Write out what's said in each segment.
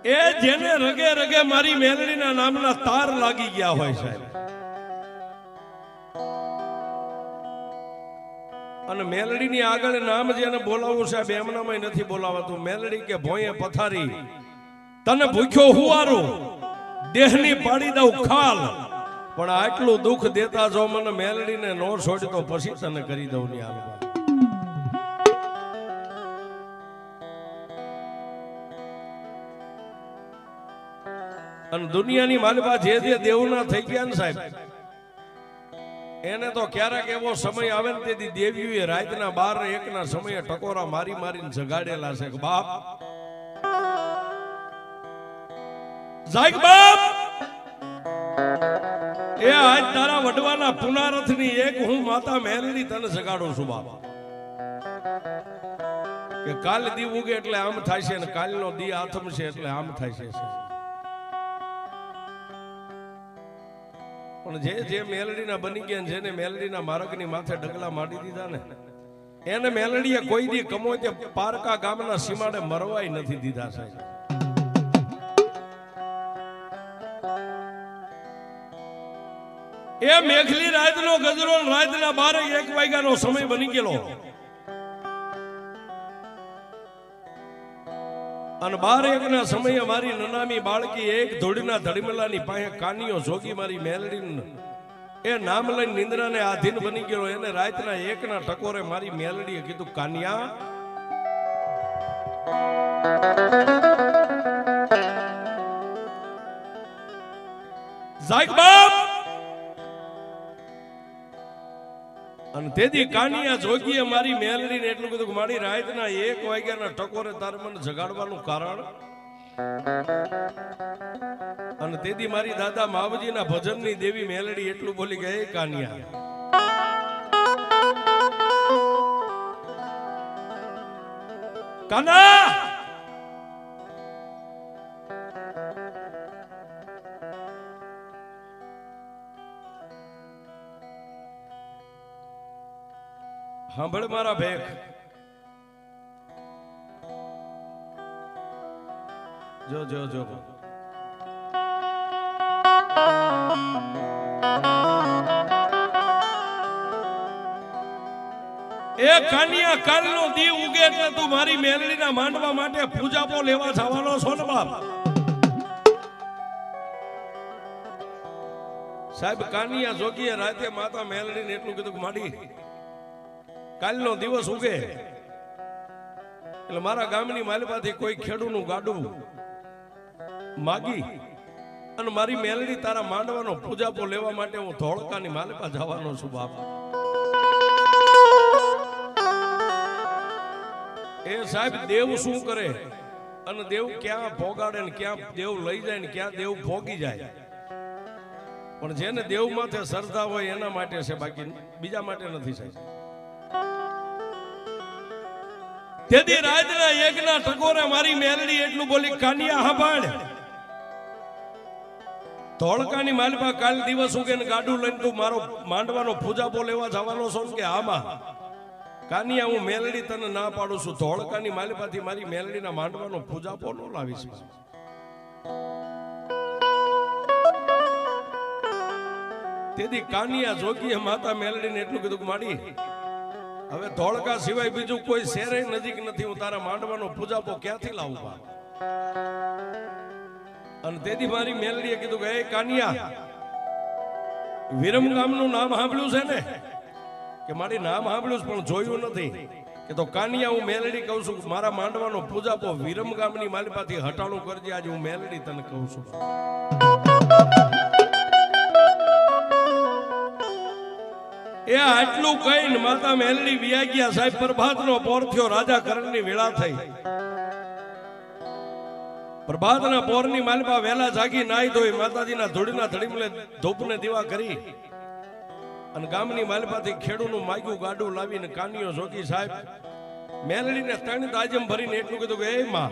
એ જેને રગે રગે મારી મેલડીના નામના તાર લાગી ગયા હોય સાહેબ, અને મેલડીની આગળ નામ જેને બોલાવવું સાહેબ એમનામાં નથી બોલાવાતું. મેલડી કે ભોંયે પથારી, તને ભૂખ્યો હુવારું, દેહની પાડી દઉં ખાલ, પણ આટલું દુઃખ દેતા જો મને મેલડીને નો છોડી તો પછી તને કરી દઉં ની હાલ. અને દુનિયાની માલિકા જે જે દેવના થઈ ગયા ને સાહેબ, એને તો ક્યારેક એવો સમય આવે ને તેથી દેવીઓએ રાતના 12-1 ના સમયે ટકોરા મારી મારીને જગાડેલા છે કે બાપ જાગ બાપ, એ આજ તારા વડવાના પુનારથની એક હું માતા મેલડી તને જગાડું છું બાપ, કે કાલ દી ઉગે એટલે આમ થાય છે ને કાલનો દી આથમ છે એટલે આમ થાય છે. પણ જે મેલડીના બની ગયા, જેને મેલડીના માર્ગની માથે ડગલા માંડી દીધા ને, એને મેલડીએ કોઈ દી કમો તે પારકા ગામના સીમાડે મરવાય નથી દીધા સાહેબ. એ મેઘલી રાતનો ગજરો રાતના 12-1 વાગ્યાનો સમય બની ગયેલો, અને 12-1 ના સમયે મારી નનામી બાળકી એક ધોળીના ધડીમલાની પાસે કાનિયો જોગી મારી મેલડી એ નામ લઈને નિંદ્રાને આધીન બની ગયો. એને રાતના 1 ના ટકોરે મારી મેલડીએ કીધું, કાનિયા જાગ બાપ. અને તેથી કાનિયા જોગીએ મારી મેલડીને એટલું કીધું કે મારી રાતના 1 વાગ્યાના ટકોરે તારે મને જગાડવાનું કારણ. અને તેથી મારી દાદા માવજીના ભજનની દેવી મેલડી એટલું બોલી કે હે કાનિયા, કાના સાંભળ મારા ભેખ, જો જો જો એ કાનિયા, કાલનો દી ઉગે એટલે તું મારી મેલડીના માંડવા માટે પૂજાપો લેવા જવાનો છો ને બાપ. સાહેબ કાનિયા જોગીએ રાતે માતા મેલડીને એટલું કીધું કે માડી કાલનો દિવસ ઉગે એટલે મારા ગામની માલિપાથી કોઈ ખેડૂનું ગાડું માગી અને મારી મેલડી તારા માંડવાનો પૂજાપો લેવા માટે હું ધોળકાની માલિપા જવાનો છું બાપ. એ સાહેબ દેવ શું કરે અને દેવ ક્યાં ભોગાડે ને ક્યાં દેવ લઈ જાય ને ક્યાં દેવ ભોગી જાય, પણ જેને દેવ માથે શ્રદ્ધા હોય એના માટે છે, બાકી બીજા માટે નથી સાહેબ. તેથી રાતના 1 ના ટકોરે મારી મેલડી એટલું બોલી, કાનિયા હાંભળ, ધોળકાની માલિપા કાલ દિવસ ઉગે ને ગાડું લઈને તું મારો માંડવાનો પૂજાપો લેવા જવાનો છો કે આમાં? કાનિયા હું મેલડી તને ના પાડું છું, ધોળકાની માલિપાથી મારી મેલડીના માંડવાનો પૂજાપો ન લાવીશ. તેથી કાનિયા જોગીએ માતા મેલડીને એટલું કીધું કે માડી હવે ધોળકા સિવાય બીજું કોઈ શહેર નજીક નથી, હું તારા માંડવાનો પૂજાપો ક્યાંથી લાવું? અને તેથી મારી મેલડીએ કીધું કે હે કાનિયા, વિરમગામનું નામ સાંભળ્યું છે ને? કે મારી નામ સાંભળ્યું પણ જોયું નથી. કે તો કાનિયા હું મેલડી કહું છું, મારા માંડવાનો પૂજાપો વિરમગામની માલિપાથી હટાણું કરજે, આજે હું મેલડી તને કહું છું. એ આટલું કહીને માતા મેલડી વિયા ગયા સાહેબ. પ્રભાતનો પોર થયો, રાજા કરણની વેળા થઈ. પ્રભાતના પોરની માલિપા વહેલા જાગી નાઈ ધોઈ માતાજીના ધૂળના ધડીમલે ધૂપને દીવા કરી અને ગામની માલિપાથી ખેડૂનું માગ્યું ગાડું લાવીને કાનિયો જોગી સાહેબ મેલડીને 3 તાજમ ભરીને એટલું કીધું કે એ માં,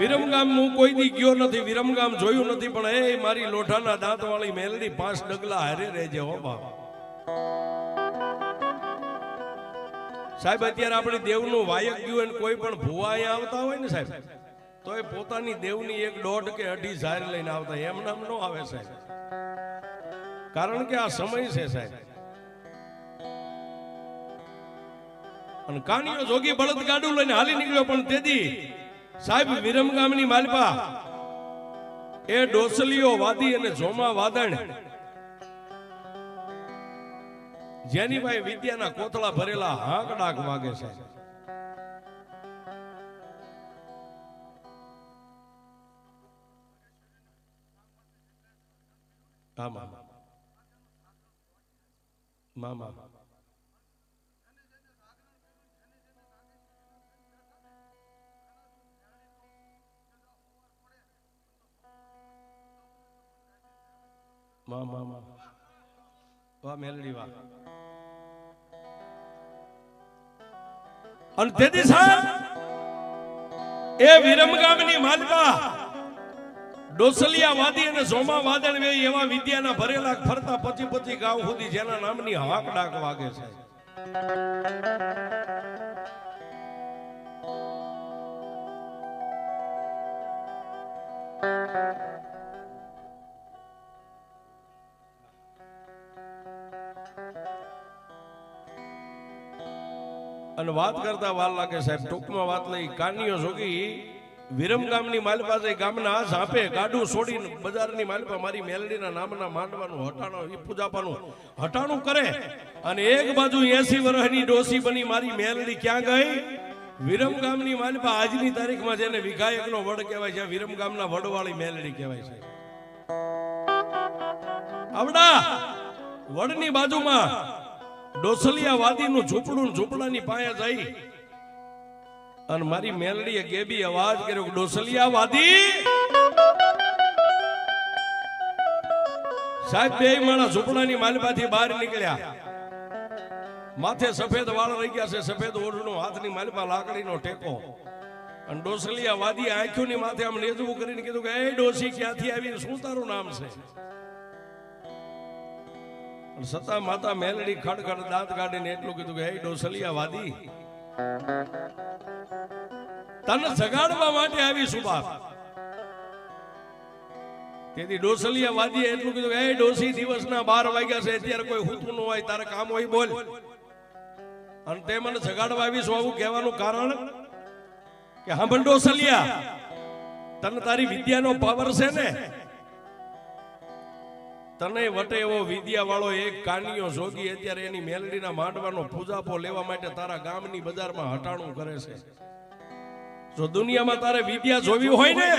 વિરમગામ હું કોઈ દી ગયો નથી, વિરમગામ જોયું નથી, પણ એ મારી લોઢાના દાંત વાળી મેલડી 5 ડગલા હારે રહેજે હો બાપ. સાહેબ અત્યારે આપણી દેવનું વાયક ગયું કોઈ પણ ભુવા અહીંયા આવતા હોય ને સાહેબ, તોય પોતાની દેવની 1.5 કે 2.5 ઝાર લઈને આવતા, એમ નામ નો આવે સાહેબ, કારણ કે આ સમય છે સાહેબ. અને કાનિયો જોગી બળદ ગાડું લઈને હાલી નીકળ્યો, પણ તેદી સાહેબ વિરમગામની માલપા એ ડોસલીઓ વાદી અને જોમા વાદણ જેની ભાઈ વિદ્યાના કોથળા ભરેલા હાક ડાક વાગે છે. મામા મામા વાહ મેલડી વાહ. અને તેથી સાહેબ એ વિરમગામની માલપા ડોસલિયા વાદી અને સોમા વાદળ વે એવા વિદ્યાના ભરેલા ફરતા 25 ગામ સુધી જેના નામની હાક ડાક વાગે છે. અને વાત કરતા વાર લાગે સાહેબ, ટૂંકમાં વાત લઈ. કાનિયો જોગી વિરમગામની માલપા જઈ ગામના ઝાપે ગાડું છોડીને બજારની માલપા મારી મેલડીના નામના માંડવાનું હટાણું ઈ પૂજાપાનું હટાણું કરે. અને એક બાજુ 80 વર્ષની ડોસી બની મારી મેલડી ક્યાં ગઈ? વિરમગામની માલપા આજની તારીખમાં જેને વિઘાયકનો વડ કહેવાય છે, વિરમગામના વડવાળી મેલડી કહેવાય છે. આવડા વડની બાજુમાં ડોસલિયા વાદીનું ઝૂંપડું, ઝૂંપડાની પાયા જઈ અને મારી મેલડીએ ગેબી અવાજ કર્યો, ડોસલિયા વાદી. સાહેબ બે માણસ ઝૂંપડાની માલપાથી બહાર નીકળ્યા, માથે સફેદ વાળ રહી ગયા છે, સફેદ ઓઢણું, હાથની માલપા લાકડીનો ટેકો. અને ડોસલિયા વાદી આંખોની માથે આમ નેજવું કરીને કીધું કે એ ડોસી ક્યાંથી આવી, શું તારું નામ છે? સતા માતા મેલડી ખડખડ દાંત કાઢીને એટલું કીધું કે હે ડોસલિયા વાદી, તને જગાડવા માટે આવી છું બાપ. તેથી ડોસલિયા વાદીએ એટલું કીધું કે હે ડોસી, દિવસના 12 વાગ્યા છે, અત્યારે કોઈ હુતું ન હોય, તારે કામ હોય બોલ. અને તે મને જગાડવા આવી છું, આવું કહેવાનું કારણ કે સાંભળ ડોસલિયા, તને તારી વિદ્યાનો પાવર છે ને, તને વટે એવો વિદ્યા વાળો એક કાનિયો જોગી અત્યારે એની મેલડીના માંડવાનો પૂજાપો લેવા માટે તારા ગામની બજારમાં હટાણું કરે છે. જો દુનિયામાં તારે વિદ્યા જોવી હોય ને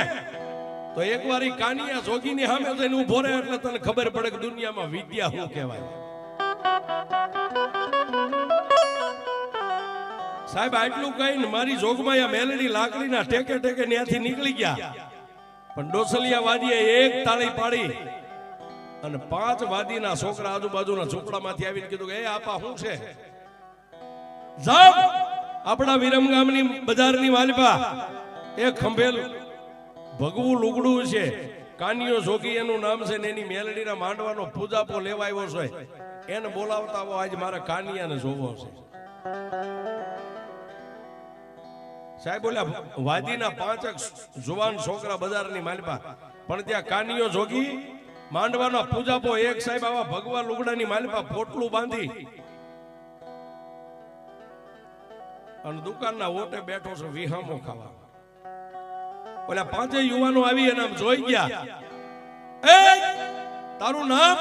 તો એકવાર ઈ કાનિયા જોગીની સામે જઈને ઊભો રહે એટલે તને ખબર પડે કે દુનિયામાં વિદ્યા શું કહેવાય. સાહેબ આટલું કહીને મારી જોગમાં મેલડી લાકડીના ટેકે ટેકે ત્યાંથી નીકળી ગયા. પણ ડોસલિયા વાદીએ એક તાળી પાડી અને 5 વાદીના છોકરા આજુબાજુના ઝૂંપડામાંથી આવીને કીધું કે એ આપા શું છે? જાવ આપણા વિરમગામની બજારની માલપા એક ખંભેલ ભગવું લુગડું છે, કાનિયો જોગી એનું નામ છે, ને એની મેલડીના માંડવાનો પૂજાપો લેવા આવ્યો છે, એને બોલાવતા આવો, આજ મારે કાનિયાને જોવો છે. સાહેબ બોલ્યા વાદીના 5 જુવાન છોકરા બજારની માલપા, પણ ત્યાં કાનિયો જોગી માંડવાનો પૂજાપો એક સાહેબ આવા ભગવા લુગડાની માલપા પોટલું બાંધી અને દુકાનના ઓટે બેઠો છે વિહામો ખાવા. ઓલા 5 યુવાનો આવી અને આમ જોઈ ગયા, એ તારું નામ?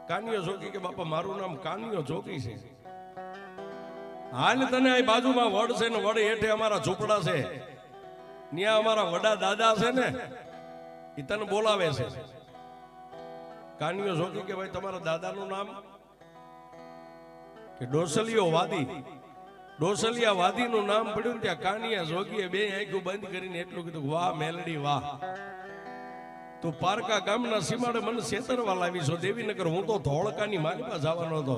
કાનિયો જોગી કે બાપા મારું નામ કાનિયો જોગી છે. હાલ તને આ બાજુમાં વડ છે ને વડ હેઠે અમારા ઝૂંપડા છે, ત્યાં અમારા વડા દાદા છે ને એ તને બોલાવે છે. કાનિયો જોગી કે ભાઈ તમારા દાદાનું નામ? કે ડોસલિયો વાદી. ડોસલિયા વાદીનું નામ પડ્યું ત્યાં કાનિયા જોગીએ બે આંખો બંધ કરીને એટલું કીધું, વાહ મેલડી વાહ, તું પારકા ગામના સીમાડે મને છેતરવા લાવી છો દેવીનગર, હું તો ધોળકાની માલપા જવાનો હતો.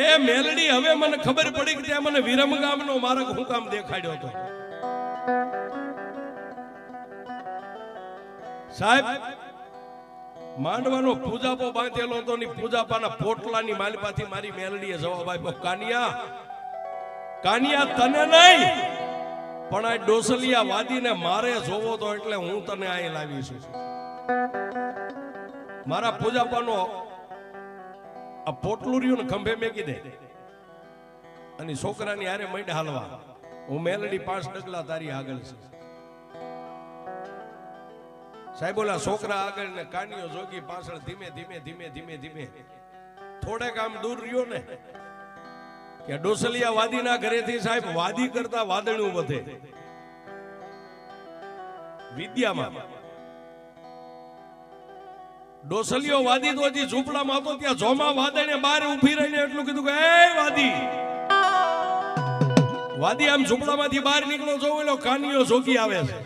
એ મેલડી હવે મને ખબર પડી કે ત્યાં મને વિરમગામનો માર્ગ હું કામ દેખાડ્યો હતો. સાહેબ માંડવાનો પૂજાપો બાંધેલો હતો ની પૂજાપાના પોટલાની માલપાથી મારી મેલડીએ જવાબ આપ્યો, કાનિયા, કાનિયા તને નહીં પણ આ ડોસલિયા વાદીને મારે જોવો તો એટલે હું તને અહીં લાવીશું. મારા પૂજાપાનો આ પોટલું રહ્યું ને ખંભે મેકી દે અને છોકરાની હારે મંડ હાલવા. હું મેલડી 5 ડગલા તારી આગળ છે. સાહેબ ઓલા છોકરા આગળ ને કાનીઓ જોગી પાછળ ધીમે ધીમે ધીમે ધીમે ધીમે થોડેક આમ દૂર રહ્યો ને કે ડોસલિયા વાદીના ઘરેથી સાહેબ વાદી કરતા વાદળું વધે વિદ્યામાં. ડોસલિયો વાદી તો હજી ઝૂંપડામાં હતો ત્યાં જોમા વાદળે બહાર ઊભી રહીને એટલું કીધું કે એ વાદી વાદી આમ ઝૂંપડામાંથી બહાર નીકળો છો એલો કાનીઓ જોગી આવે છે.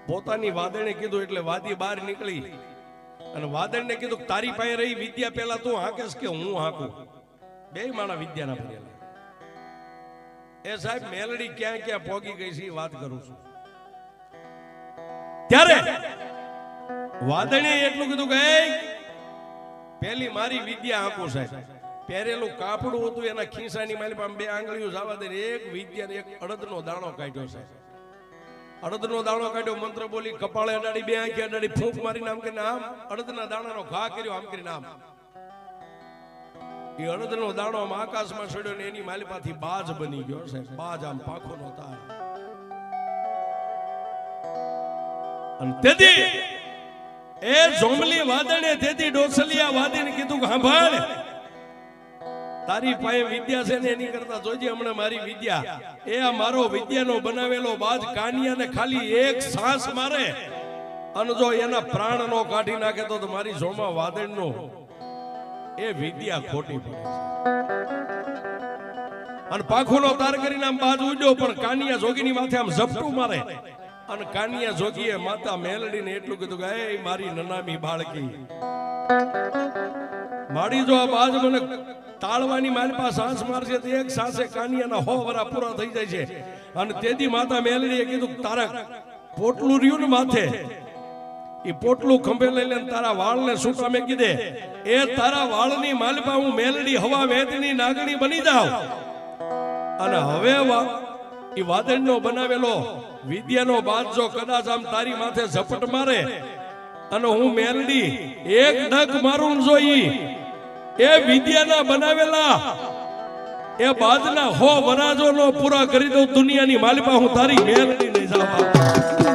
પોતાની વાદળને કીધું એટલે વાદી બહાર નીકળી અને વાદળને કીધું તારી પાસે રહી વિદ્યા પહેલા તું હાકેશ કે હું હાકું? બે માણા વિદ્યાના ભરેલા. એ સાહેબ મેલડી ક્યાં ક્યાં પોગી ગઈ છે વાત કરું છું. ત્યારે વાદળે એટલું કીધું કે પેલી મારી વિદ્યા હાકું સાહેબ. પહેરેલું કાપડું હતું એના ખીસાની માલી પાસે 2 આંગળીઓ જવા દે એક વિદ્યા એક અડદનો દાણો કાઢ્યો સાહેબ. અડદનો દાણો કાઢ્યો, મંત્ર બોલી, કપાળે અડાડી, 2 આંખે અડાડી, ફૂંક મારીને આમ કરીને આમ અડદના દાણાનો ઘા કર્યો, આમ કરીને આમ એ અડદનો દાણો આમ આકાશમાં છોડ્યો ને એની માલિપાથી બાજ બની ગયો સાહેબ. બાજ આમ પાંખોનો તાર. અને તેથી એ જોમલી વાદળે તેથી ડોસલિયા વાદીને કીધું કે સાંભળ તારી પાસે વિદ્યા છે ને એની કરતા જોજે હમણાં મારી વિદ્યા. એ આ મારો વિદ્યાનો બનાવેલો બાજ કાનિયાને ખાલી એક શ્વાસ મારે અને જો એના પ્રાણ નો કાઢી નાખે તો મારી જોમા વાદળનો એ વિદ્યા ખોટી પડે છે. અને પાંખોનો તાર કરીને આમ બાજ ઉડ્યો પણ કાનિયા જોગીની માથે આમ ઝપટું મારે અને કાનિયા જોગીએ માતા મેલડીને એટલું કીધું કે એ મારી નનામી બાળકી મારી જો આ બાજ મને તાળવાની મારી પાસે સાંસ મારશે તો એક સાસે કાનિયાના 100 વરા પૂરા થઈ જાય છે. અને તેથી માતા મેલડીએ કીધું તારા પોટલું રહ્યું ને માથે એ પોટલું ખંભે લઈ લે તારા વાળને સૂટા મેકી દે. એ તારા વાળની માલપા હું મેલડી હવા વેદની નાગણી બની જાઉં અને હવે એ વાદળનો બનાવેલો વિદ્યાનો બાદ જો કદાચ આમ તારી માથે ઝપટ મારે અને હું મેલડી એક ડગ મારું જોઈ એ વિદ્યાના બનાવેલા એ બાદના 100 વરાજો નો પૂરા કરી દઉં દુનિયાની માલિકા હું તારી મેલડી નહીં જાવા.